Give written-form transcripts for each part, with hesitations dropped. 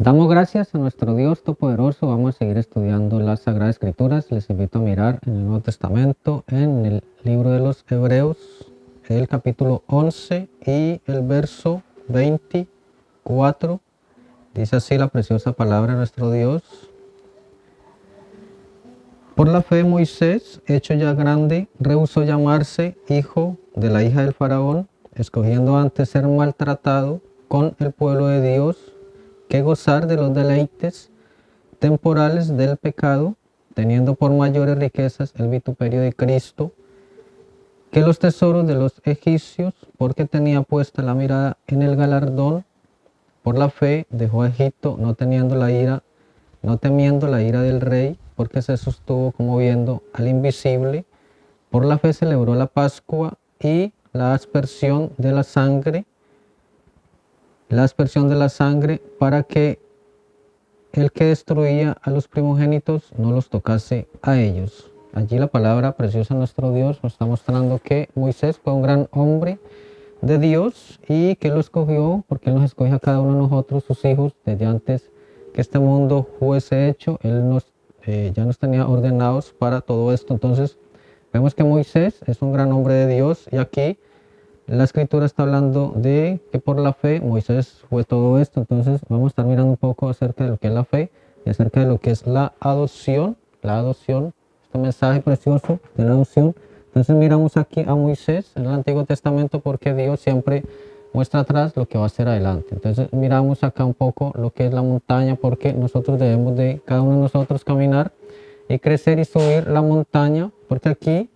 Damos gracias a nuestro Dios Todopoderoso. Vamos a seguir estudiando las Sagradas Escrituras. Les invito a mirar en el Nuevo Testamento, en el libro de los Hebreos, el capítulo 11 y el verso 24. Dice así la preciosa palabra de nuestro Dios. Por la fe Moisés, hecho ya grande, rehusó llamarse hijo de la hija del faraón, escogiendo antes ser maltratado con el pueblo de Dios que gozar de los deleites temporales del pecado, teniendo por mayores riquezas el vituperio de Cristo que los tesoros de los egipcios, porque tenía puesta la mirada en el galardón. Por la fe dejó a Egipto, no temiendo la ira del rey, porque se sostuvo como viendo al invisible. Por la fe celebró la Pascua y la aspersión de la sangre, para que el que destruía a los primogénitos no los tocase a ellos. Allí la palabra preciosa de nuestro Dios nos está mostrando que Moisés fue un gran hombre de Dios y que lo escogió, porque Él nos escoge a cada uno de nosotros, sus hijos, desde antes que este mundo fuese hecho. Él ya nos tenía ordenados para todo esto. Entonces vemos que Moisés es un gran hombre de Dios, y aquí la escritura está hablando de que por la fe Moisés fue todo esto. Entonces vamos a estar mirando un poco acerca de lo que es la fe y acerca de lo que es la adopción. Este mensaje precioso de la adopción. Entonces miramos aquí a Moisés en el Antiguo Testamento, porque Dios siempre muestra atrás lo que va a hacer adelante. Entonces miramos acá un poco lo que es la montaña, porque nosotros debemos de, cada uno de nosotros, caminar y crecer y subir la montaña, porque aquí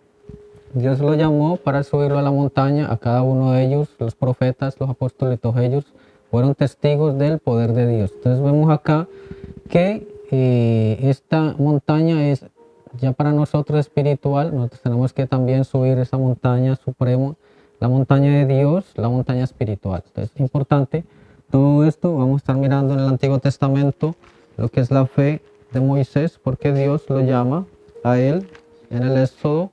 Dios lo llamó para subirlo a la montaña, a cada uno de ellos, los profetas, los apóstoles, todos ellos fueron testigos del poder de Dios. Entonces vemos acá que esta montaña es ya para nosotros espiritual. Nosotros tenemos que también subir esa montaña suprema, la montaña de Dios, la montaña espiritual. Entonces es importante todo esto. Vamos a estar mirando en el Antiguo Testamento lo que es la fe de Moisés, porque Dios lo llama a él en el Éxodo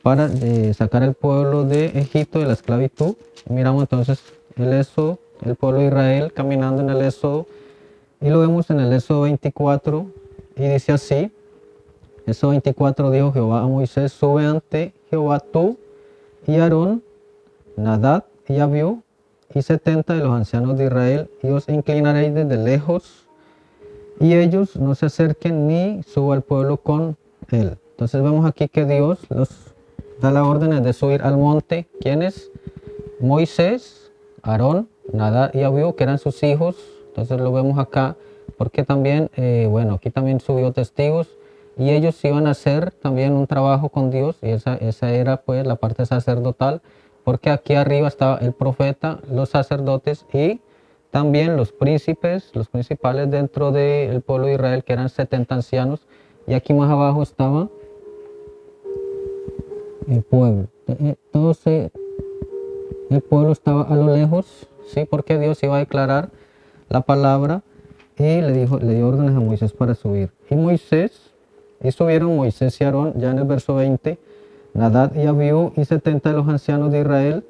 para sacar al pueblo de Egipto de la esclavitud. Miramos entonces el Éxodo, el pueblo de Israel caminando en el Éxodo, y lo vemos en el Éxodo 24, y dice así: Éxodo 24, dijo Jehová a Moisés: sube ante Jehová tú y Aarón, Nadab y Abiú, y 70 de los ancianos de Israel, y os inclinaréis desde lejos, y ellos no se acerquen ni suba al pueblo con él. Entonces vemos aquí que Dios los da la orden de subir al monte. ¿Quiénes? Moisés, Aarón, Nadab y Abiú, que eran sus hijos. Entonces lo vemos acá, porque también, aquí también subió testigos, y ellos iban a hacer también un trabajo con Dios, y esa era pues la parte sacerdotal, porque aquí arriba estaba el profeta, los sacerdotes y también los príncipes, los principales dentro del pueblo de Israel, que eran 70 ancianos, y aquí más abajo estaba el pueblo. El pueblo estaba a lo lejos, ¿sí? Porque Dios iba a declarar la palabra, y le dio órdenes a Moisés para subir. Y subieron Moisés y Aarón, ya en el verso 20, Nadab y Abiú y 70 de los ancianos de Israel,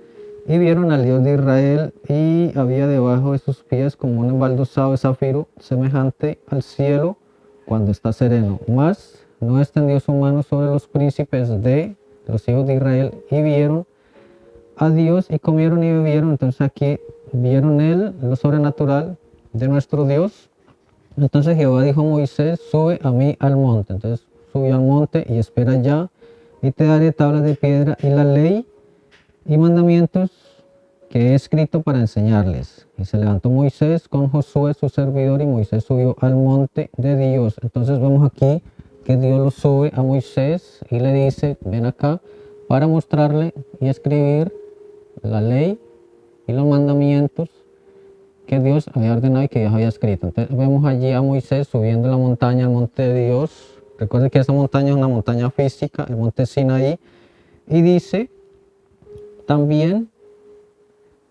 y vieron al Dios de Israel, y había debajo de sus pies como un embaldosado de zafiro, semejante al cielo cuando está sereno. Mas no extendió su mano sobre los príncipes de los hijos de Israel, y vieron a Dios y comieron y bebieron. Entonces aquí vieron lo sobrenatural de nuestro Dios. Entonces Jehová dijo a Moisés: sube a mí al monte. Entonces subió al monte y espera allá, y te daré tablas de piedra y la ley y mandamientos que he escrito para enseñarles. Y se levantó Moisés con Josué su servidor, y Moisés subió al monte de Dios. Entonces vemos aquí que Dios lo sube a Moisés y le dice: ven acá, para mostrarle y escribir la ley y los mandamientos que Dios había ordenado y que Dios había escrito. Entonces vemos allí a Moisés subiendo la montaña, el monte de Dios. Recuerden que esa montaña es una montaña física, el monte Sinaí. Y dice también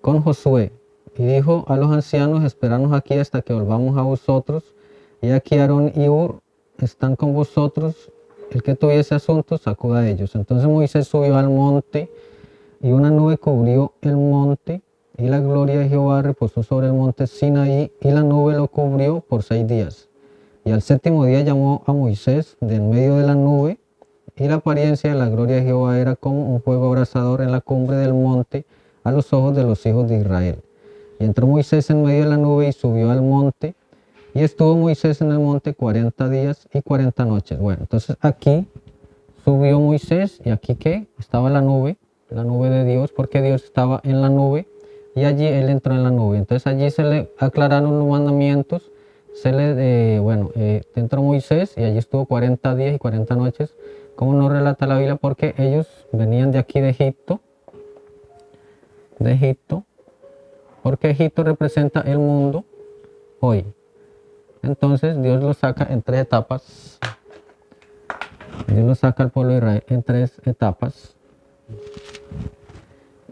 con Josué: y dijo a los ancianos: esperarnos aquí hasta que volvamos a vosotros, y aquí Aarón y Hur están con vosotros, el que tuviese asuntos acuda a ellos. Entonces Moisés subió al monte, y una nube cubrió el monte, y la gloria de Jehová reposó sobre el monte Sinaí, y la nube lo cubrió por 6 días. Y al séptimo día llamó a Moisés de en medio de la nube, y la apariencia de la gloria de Jehová era como un fuego abrasador en la cumbre del monte a los ojos de los hijos de Israel. Y entró Moisés en medio de la nube y subió al monte, y estuvo Moisés en el monte 40 días y 40 noches. Bueno, entonces aquí subió Moisés, y aquí ¿qué? Estaba la nube de Dios, porque Dios estaba en la nube, y allí él entró en la nube. Entonces allí se le aclararon los mandamientos, entró Moisés y allí estuvo 40 días y 40 noches, como nos relata la Biblia, porque ellos venían de aquí de Egipto, porque Egipto representa el mundo hoy. Entonces Dios lo saca en 3 etapas. Dios lo saca al pueblo de Israel en 3 etapas.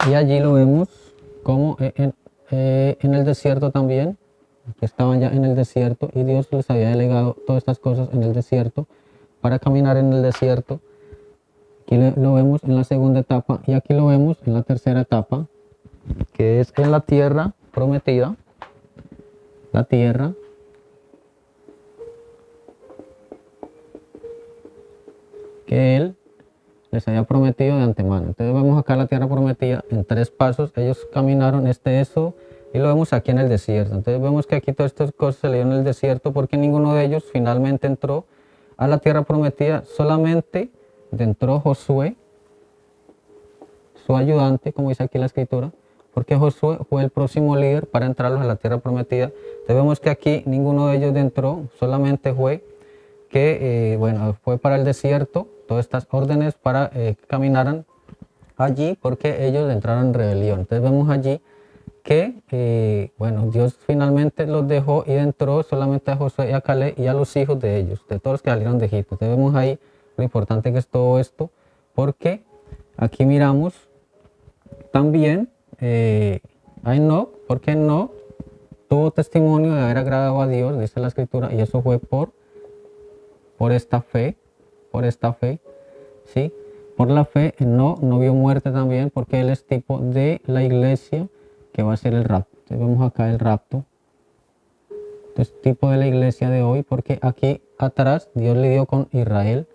Y allí lo vemos como en el desierto también, que estaban ya en el desierto, y Dios les había delegado todas estas cosas en el desierto para caminar en el desierto. Aquí lo vemos en la segunda etapa, y aquí lo vemos en la tercera etapa, que es en la tierra prometida, la tierra que Él les había prometido de antemano. Entonces vemos acá la tierra prometida en 3 pasos. Ellos caminaron eso, y lo vemos aquí en el desierto. Entonces vemos que aquí todas estas cosas se le dieron en el desierto, porque ninguno de ellos finalmente entró a la tierra prometida. Solamente entró Josué, su ayudante, como dice aquí la escritura, porque Josué fue el próximo líder para entrarlos a la tierra prometida. Entonces vemos que aquí ninguno de ellos entró, solamente fue fue para el desierto, todas estas órdenes para que caminaran allí, porque ellos entraron en rebelión. Entonces vemos allí que Dios finalmente los dejó y entró solamente a Josué y a Caleb y a los hijos de ellos, de todos los que salieron de Egipto. Entonces vemos ahí lo importante que es todo esto, porque aquí miramos también a Enoc, porque Enoc tuvo testimonio de haber agradado a Dios, dice la escritura, y eso fue por esta fe, ¿sí? Por la fe, no vio muerte también, porque él es tipo de la iglesia que va a ser el rapto. Entonces vemos acá el rapto. Entonces, tipo de la iglesia de hoy, porque aquí atrás Dios lidió con Israel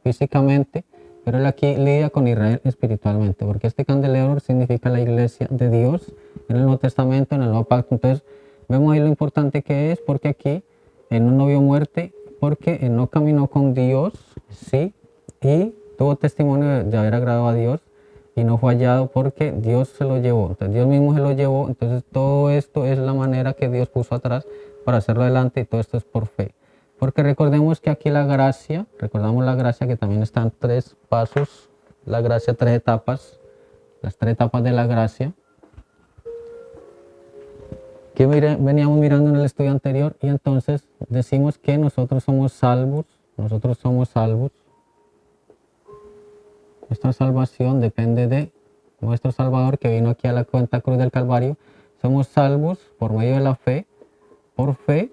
físicamente, pero él aquí lidia con Israel espiritualmente, porque este candelabro significa la iglesia de Dios en el Nuevo Testamento, en el Nuevo Pacto. Entonces vemos ahí lo importante que es, porque aquí él no vio muerte, porque él no caminó con Dios, sí, y tuvo testimonio de haber agradado a Dios, y no fue hallado porque Dios se lo llevó. Entonces Dios mismo se lo llevó. Entonces todo esto es la manera que Dios puso atrás para hacerlo adelante, y todo esto es por fe. Porque recordemos que aquí recordamos la gracia, que también están 3 pasos, la gracia, 3 etapas, las 3 etapas de la gracia, que veníamos mirando en el estudio anterior. Y entonces decimos que nosotros somos salvos. Nuestra salvación depende de nuestro Salvador, que vino aquí a la cuenta cruz del Calvario. Somos salvos por medio de la fe, por fe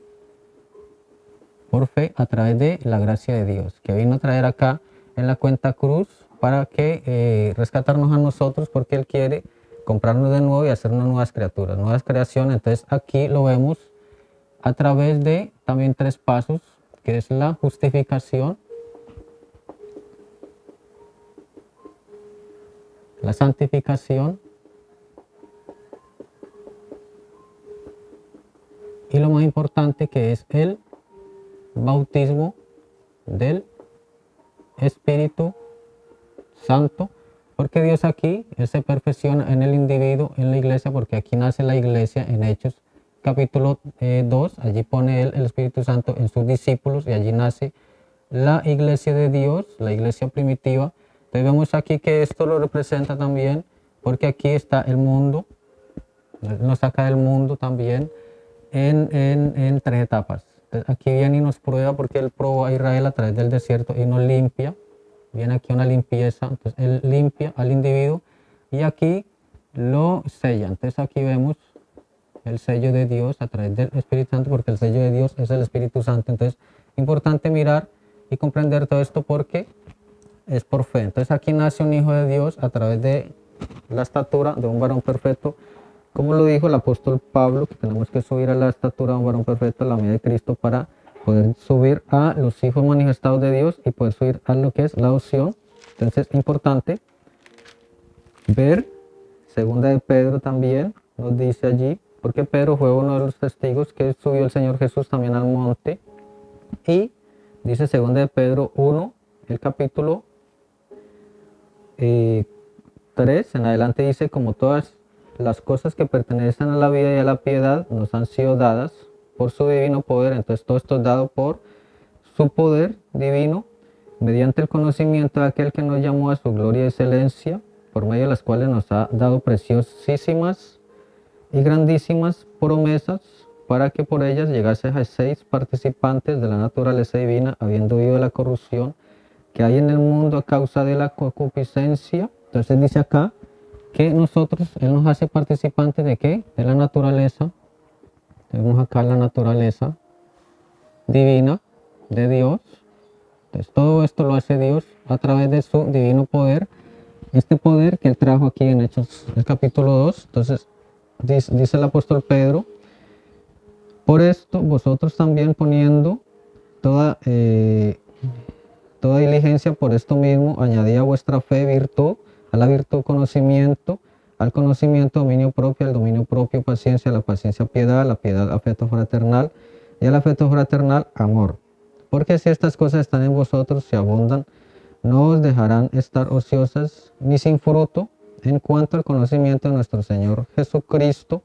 a través de la gracia de Dios, que vino a traer acá en la cuenta cruz para que rescatarnos a nosotros, porque Él quiere comprarnos de nuevo y hacernos nuevas criaturas, nuevas creaciones. Entonces aquí lo vemos a través de también 3 pasos, que es la justificación, la santificación y lo más importante, que es el bautismo del Espíritu Santo, porque Dios aquí, Él se perfecciona en el individuo, en la iglesia, porque aquí nace la iglesia en Hechos capítulo 2, allí pone Él, el Espíritu Santo, en sus discípulos, y allí nace la iglesia de Dios, la iglesia primitiva. Entonces vemos aquí que esto lo representa también, porque aquí está el mundo, nos saca del mundo también en 3 etapas. Entonces aquí viene y nos prueba, porque Él probó a Israel a través del desierto y nos limpia. Viene aquí una limpieza, entonces Él limpia al individuo y aquí lo sella. Entonces aquí vemos el sello de Dios a través del Espíritu Santo, porque el sello de Dios es el Espíritu Santo. Entonces, importante mirar y comprender todo esto, porque es por fe. Entonces aquí nace un hijo de Dios a través de la estatura de un varón perfecto, como lo dijo el apóstol Pablo, que tenemos que subir a la estatura de un varón perfecto, a la medida de Cristo, para poder subir a los hijos manifestados de Dios y poder subir a lo que es la adopción. Entonces es importante ver, segunda de Pedro también nos dice allí, porque Pedro fue uno de los testigos que subió el Señor Jesús también al monte, y dice segunda de Pedro 1, el capítulo 3 en adelante, dice: como todas las cosas que pertenecen a la vida y a la piedad nos han sido dadas por su divino poder. Entonces todo esto es dado por su poder divino, mediante el conocimiento de aquel que nos llamó a su gloria y excelencia, por medio de las cuales nos ha dado preciosísimas y grandísimas promesas, para que por ellas llegases a seis participantes de la naturaleza divina, habiendo huido de la corrupción que hay en el mundo a causa de la concupiscencia. Entonces dice acá que nosotros, Él nos hace participantes ¿de qué? De la naturaleza. Tenemos acá la naturaleza divina de Dios. Entonces todo esto lo hace Dios a través de su divino poder. Este poder que Él trajo aquí en Hechos, el capítulo 2. Entonces dice el apóstol Pedro: por esto vosotros también, poniendo toda diligencia, por esto mismo añadid a vuestra fe virtud, a la virtud conocimiento, al conocimiento dominio propio, al dominio propio paciencia, a la paciencia piedad, a la piedad afecto fraternal, y al afecto fraternal amor. Porque si estas cosas están en vosotros, si abundan, no os dejarán estar ociosas ni sin fruto en cuanto al conocimiento de nuestro Señor Jesucristo.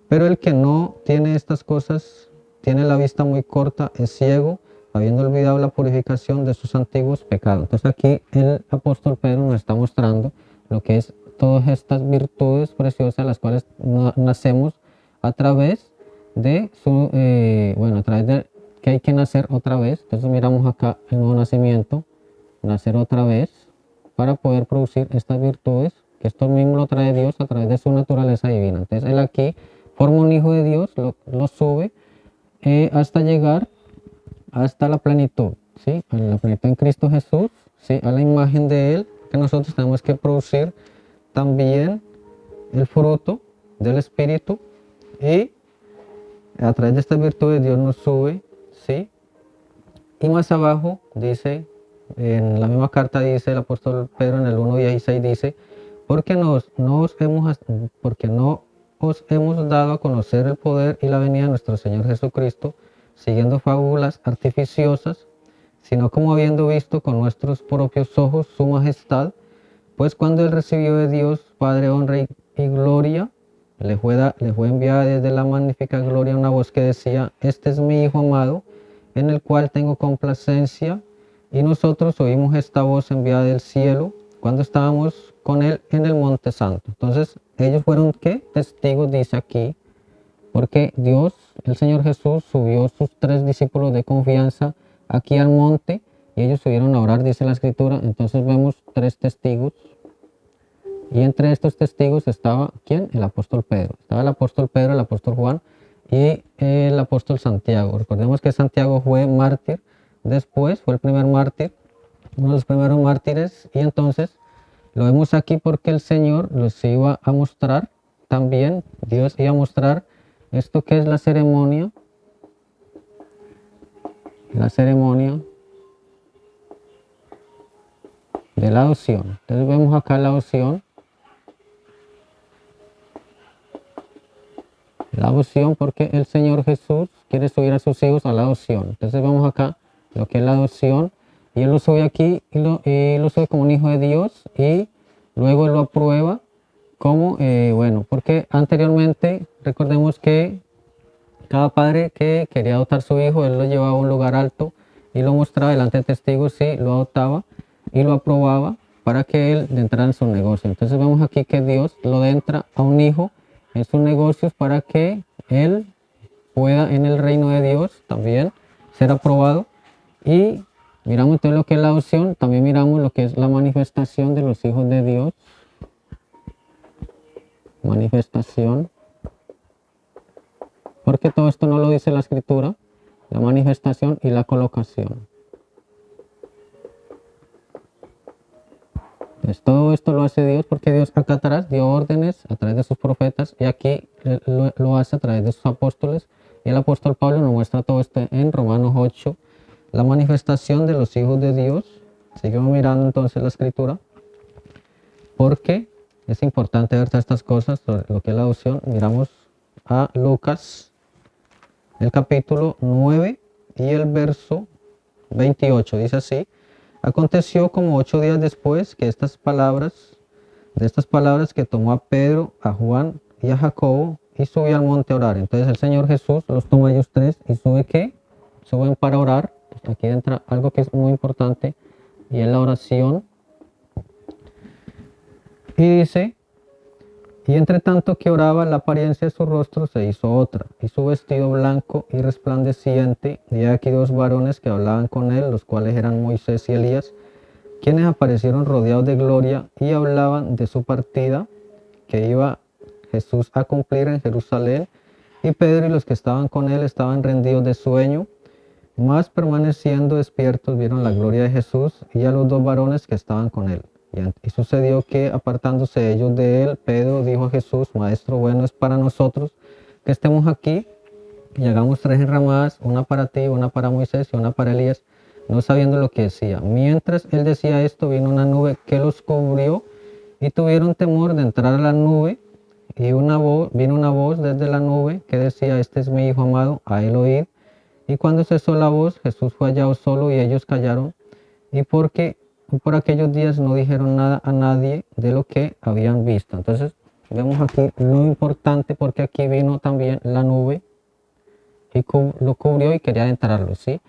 Pero el que no tiene estas cosas tiene la vista muy corta, es ciego, habiendo olvidado la purificación de sus antiguos pecados. Entonces aquí el apóstol Pedro nos está mostrando lo que es todas estas virtudes preciosas, las cuales nacemos a través de a través de que hay que nacer otra vez. Entonces miramos acá el nuevo nacimiento, nacer otra vez, para poder producir estas virtudes, que esto mismo lo trae Dios a través de su naturaleza divina. Entonces él aquí forma un hijo de Dios, lo sube hasta llegar hasta la plenitud, ¿sí? A la plenitud en Cristo Jesús, ¿sí? A la imagen de Él, que nosotros tenemos que producir también el fruto del Espíritu, y a través de estas virtudes Dios nos sube, ¿sí? Y más abajo dice, en la misma carta dice el apóstol Pedro en el 1:16, dice: porque no os hemos dado a conocer el poder y la venida de nuestro Señor Jesucristo, siguiendo fábulas artificiosas, sino como habiendo visto con nuestros propios ojos su majestad. Pues cuando Él recibió de Dios Padre honra y gloria, le fue enviada desde la magnífica gloria una voz que decía: este es mi Hijo amado, en el cual tengo complacencia. Y nosotros oímos esta voz enviada del cielo cuando estábamos con Él en el Monte Santo. Entonces ellos fueron ¿qué? Testigos, dice aquí, porque Dios, el Señor Jesús, subió sus 3 discípulos de confianza aquí al monte, y ellos subieron a orar, dice la Escritura. Entonces vemos 3 testigos, y entre estos testigos estaba ¿quién? El apóstol Pedro. Estaba el apóstol Pedro, el apóstol Juan y el apóstol Santiago. Recordemos que Santiago fue mártir, después fue el primer mártir, uno de los primeros mártires, y entonces lo vemos aquí porque el Señor los iba a mostrar también. Dios iba a mostrar esto que es la ceremonia de la adopción. Entonces vemos acá la adopción. La adopción, porque el Señor Jesús quiere subir a sus hijos a la adopción. Entonces vemos acá lo que es la adopción, y Él lo sube aquí y lo sube como un hijo de Dios, y luego Él lo aprueba como, porque anteriormente recordemos que cada padre que quería adoptar a su hijo, él lo llevaba a un lugar alto y lo mostraba delante de testigos, sí, lo adoptaba y lo aprobaba para que él entrara en su negocio. Entonces vemos aquí que Dios lo entra a un hijo en sus negocios para que él pueda en el reino de Dios también ser aprobado. Y miramos entonces lo que es la adopción, también miramos lo que es la manifestación de los hijos de Dios. Manifestación, porque todo esto no lo dice la Escritura, la manifestación y la colocación. Pues todo esto lo hace Dios porque Dios acá atrás dio órdenes a través de sus profetas y aquí lo hace a través de sus apóstoles. Y el apóstol Pablo nos muestra todo esto en Romanos 8, la manifestación de los hijos de Dios. Seguimos mirando entonces la escritura porque es importante ver todas estas cosas sobre lo que es la adopción. Miramos a Lucas, el capítulo 9 y el verso 28. Dice así: aconteció como 8 días después que de estas palabras que tomó a Pedro, a Juan y a Jacobo y subió al monte a orar. Entonces el Señor Jesús los toma a ellos tres y sube ¿qué? Suben para orar. Aquí entra algo que es muy importante y es la oración. Y dice: y entre tanto que oraba, la apariencia de su rostro se hizo otra, y su vestido blanco y resplandeciente, y aquí dos varones que hablaban con él, los cuales eran Moisés y Elías, quienes aparecieron rodeados de gloria y hablaban de su partida que iba Jesús a cumplir en Jerusalén. Y Pedro y los que estaban con él estaban rendidos de sueño, mas permaneciendo despiertos vieron la gloria de Jesús y a los dos varones que estaban con él. Y sucedió que, apartándose ellos de él, Pedro dijo a Jesús: Maestro, bueno es para nosotros que estemos aquí y hagamos tres enramadas, una para ti, una para Moisés y una para Elías, no sabiendo lo que decía. Mientras él decía esto, vino una nube que los cubrió y tuvieron temor de entrar a la nube. Y vino una voz desde la nube que decía: Este es mi Hijo amado, a él oíd. Y cuando cesó la voz, Jesús fue hallado solo y ellos callaron. Y por aquellos días no dijeron nada a nadie de lo que habían visto. Entonces vemos aquí lo importante, porque aquí vino también la nube y lo cubrió y quería entrarlo, ¿sí?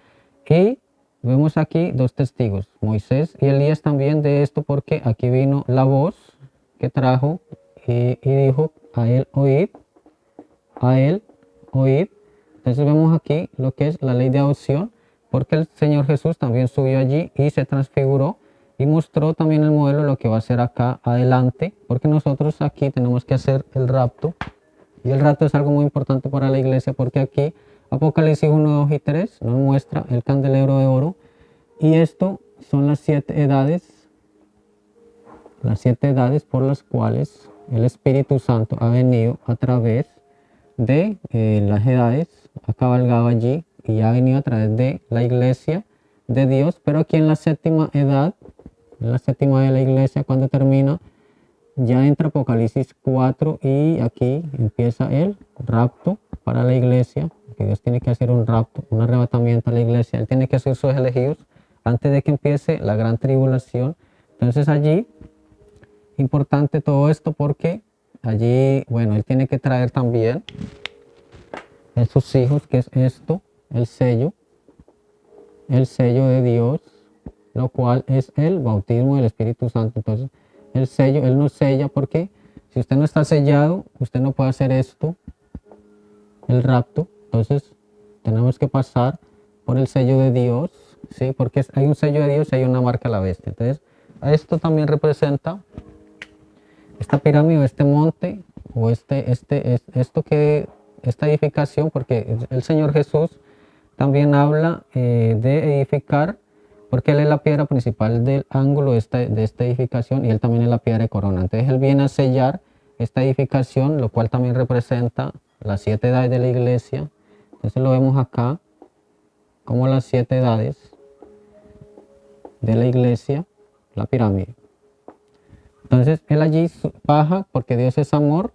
Y vemos aquí dos testigos, Moisés y Elías también de esto, porque aquí vino la voz que trajo y dijo: a él oíd, a él oíd. Entonces vemos aquí lo que es la ley de adopción, porque el Señor Jesús también subió allí y se transfiguró y mostró también el modelo de lo que va a hacer acá adelante, porque nosotros aquí tenemos que hacer el rapto. Y el rapto es algo muy importante para la iglesia, porque aquí Apocalipsis 1, 2 y 3 nos muestra el candelero de oro. Y esto son las 7 edades por las cuales el Espíritu Santo ha venido a través de las edades, ha cabalgado allí y ha venido a través de la iglesia de Dios. Pero aquí en la séptima edad, en la séptima de la iglesia, cuando termina, ya entra Apocalipsis 4 y aquí empieza el rapto para la iglesia, que Dios tiene que hacer un rapto, un arrebatamiento a la iglesia. Él tiene que hacer sus elegidos antes de que empiece la gran tribulación. Entonces allí, importante todo esto, porque allí, bueno, Él tiene que traer también en sus hijos, que es esto, el sello de Dios, lo cual es el bautismo del Espíritu Santo. Entonces, el sello, Él nos sella, porque si usted no está sellado, usted no puede hacer esto, el rapto. Entonces, tenemos que pasar por el sello de Dios, ¿sí? Porque hay un sello de Dios y hay una marca a la bestia. Entonces, esto también representa esta pirámide, este monte, o esta edificación, porque el Señor Jesús también habla de edificar, porque Él es la piedra principal del ángulo de esta edificación, y Él también es la piedra de corona. Entonces Él viene a sellar esta edificación, lo cual también representa las 7 edades de la iglesia. Entonces lo vemos acá como las 7 edades de la iglesia, la pirámide. Entonces Él allí baja, porque Dios es amor,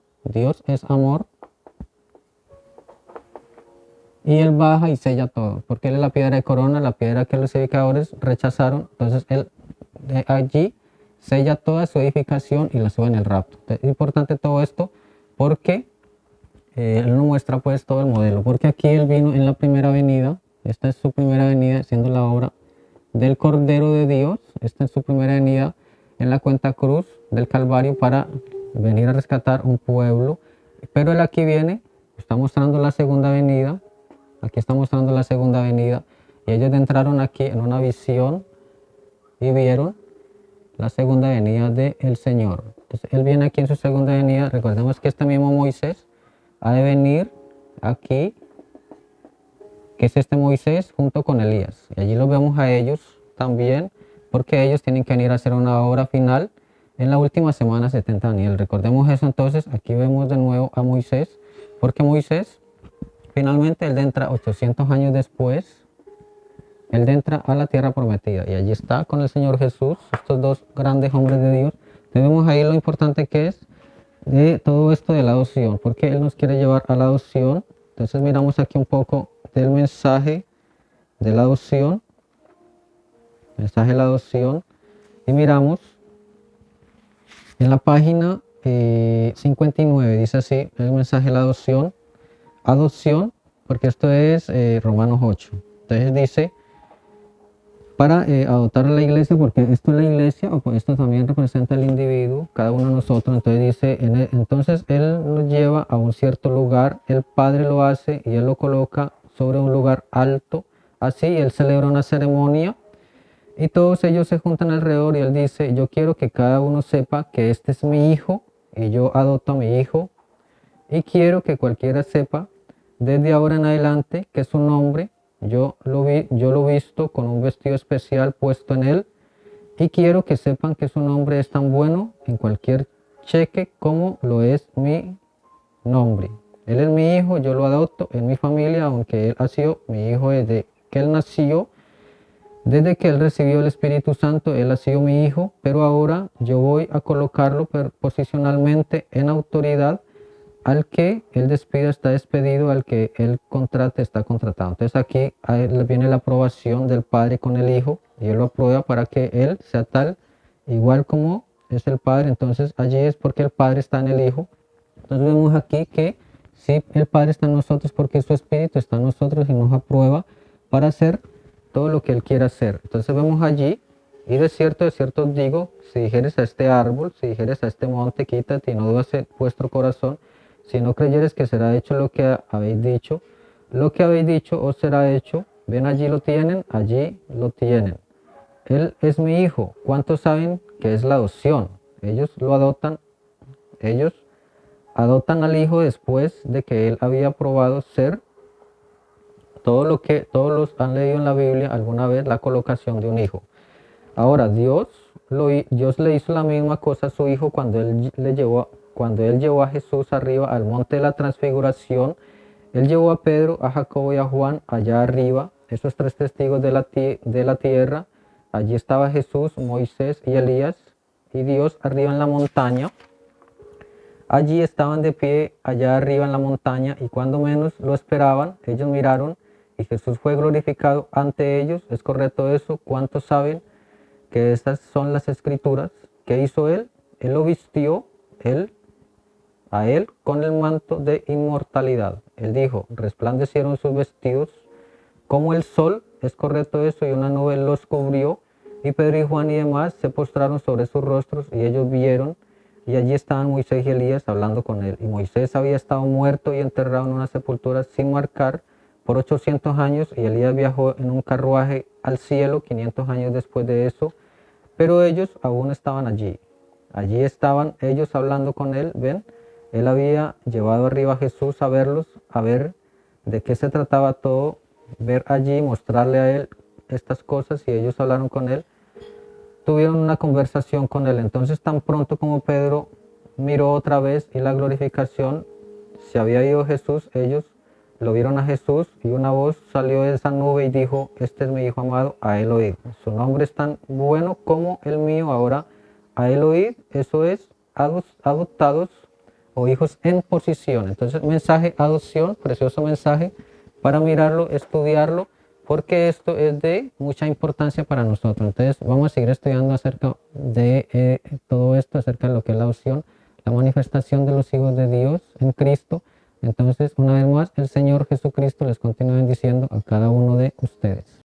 y Él baja y sella todo, porque Él es la piedra de corona, la piedra que los edificadores rechazaron. Entonces Él allí sella toda su edificación y la sube en el rapto. Entonces, es importante todo esto, porque Él nos muestra pues todo el modelo, porque aquí Él vino en la primera venida. Esta es su primera venida, siendo la obra del Cordero de Dios. Esta es su primera venida en la cuenta cruz del Calvario, para venir a rescatar un pueblo. Pero Él aquí viene, está mostrando la segunda venida. Aquí está mostrando la segunda venida, y ellos entraron aquí en una visión y vieron la segunda venida del Señor. Entonces Él viene aquí en su segunda venida. Recordemos que este mismo Moisés ha de venir aquí, que es este Moisés junto con Elías. Y allí los vemos a ellos también, porque ellos tienen que venir a hacer una obra final en la última semana 70 Daniel. Recordemos eso. Entonces aquí vemos de nuevo a Moisés, porque Moisés finalmente él entra 800 años después, él entra a la tierra prometida y allí está con el Señor Jesús, estos dos grandes hombres de Dios. Vemos ahí lo importante que es de todo esto de la adopción, porque Él nos quiere llevar a la adopción. Entonces miramos aquí un poco del mensaje de la adopción, mensaje de la adopción, y miramos en la página 59, dice así, el mensaje de la adopción, porque esto es Romanos 8. Entonces dice, para adoptar a la iglesia, porque esto es la iglesia, o pues esto también representa al individuo, cada uno de nosotros. Entonces dice, entonces Él nos lleva a un cierto lugar, el Padre lo hace y Él lo coloca sobre un lugar alto, así Él celebra una ceremonia y todos ellos se juntan alrededor y Él dice, yo quiero que cada uno sepa que este es mi hijo y yo adopto a mi hijo y quiero que cualquiera sepa desde ahora en adelante que su nombre yo lo visto con un vestido especial puesto en él y quiero que sepan que su nombre es tan bueno en cualquier cheque como lo es mi nombre. Él es mi hijo, yo lo adopto en mi familia, aunque él ha sido mi hijo desde que él nació, desde que él recibió el Espíritu Santo, él ha sido mi hijo, pero ahora yo voy a colocarlo posicionalmente en autoridad. Al que él despida está despedido, al que él contrate está contratado. Entonces aquí viene la aprobación del Padre con el Hijo y él lo aprueba para que él sea tal, igual como es el Padre. Entonces allí es porque el Padre está en el Hijo. Entonces vemos aquí que sí, el Padre está en nosotros porque su Espíritu está en nosotros y nos aprueba para hacer todo lo que él quiera hacer. Entonces vemos allí, y de cierto os digo, si dijeres a este árbol, si dijeres a este monte, quítate y no dudes en vuestro corazón, si no creyeres que será hecho lo que habéis dicho, lo que habéis dicho os será hecho. Ven, allí lo tienen, allí lo tienen. Él es mi hijo. ¿Cuántos saben que es la adopción? Ellos lo adoptan, ellos adoptan al hijo después de que él había probado ser todo lo que todos los han leído en la Biblia alguna vez, la colocación de un hijo. Ahora, Dios le hizo la misma cosa a su hijo cuando él llevó a Jesús arriba al monte de la transfiguración. Él llevó a Pedro, a Jacobo y a Juan allá arriba, esos tres testigos de la tierra. Allí estaba Jesús, Moisés y Elías, y Dios arriba en la montaña. Allí estaban de pie, allá arriba en la montaña, y cuando menos lo esperaban, ellos miraron y Jesús fue glorificado ante ellos. ¿Es correcto eso? ¿Cuántos saben que estas son las escrituras? ¿Qué hizo él? Él lo vistió, a él con el manto de inmortalidad. Él dijo, resplandecieron sus vestidos como el sol, es correcto eso, y una nube los cubrió, y Pedro y Juan y demás se postraron sobre sus rostros, y ellos vieron, y allí estaban Moisés y Elías hablando con él. Y Moisés había estado muerto y enterrado en una sepultura sin marcar por 800 años, y Elías viajó en un carruaje al cielo 500 años después de eso, pero ellos aún estaban allí. Allí estaban ellos hablando con él, ven, él había llevado arriba a Jesús a verlos, a ver de qué se trataba todo, ver allí, mostrarle a él estas cosas, y ellos hablaron con él, tuvieron una conversación con él. Entonces tan pronto como Pedro miró otra vez y la glorificación, se había ido Jesús, ellos lo vieron a Jesús y una voz salió de esa nube y dijo, este es mi hijo amado, a él oíd. Su nombre es tan bueno como el mío, ahora a él oíd, eso es adoptados o hijos en posición. Entonces mensaje adopción, precioso mensaje para mirarlo, estudiarlo, porque esto es de mucha importancia para nosotros. Entonces vamos a seguir estudiando acerca de todo esto, acerca de lo que es la adopción, la manifestación de los hijos de Dios en Cristo. Entonces, una vez más, el Señor Jesucristo les continúa bendiciendo a cada uno de ustedes.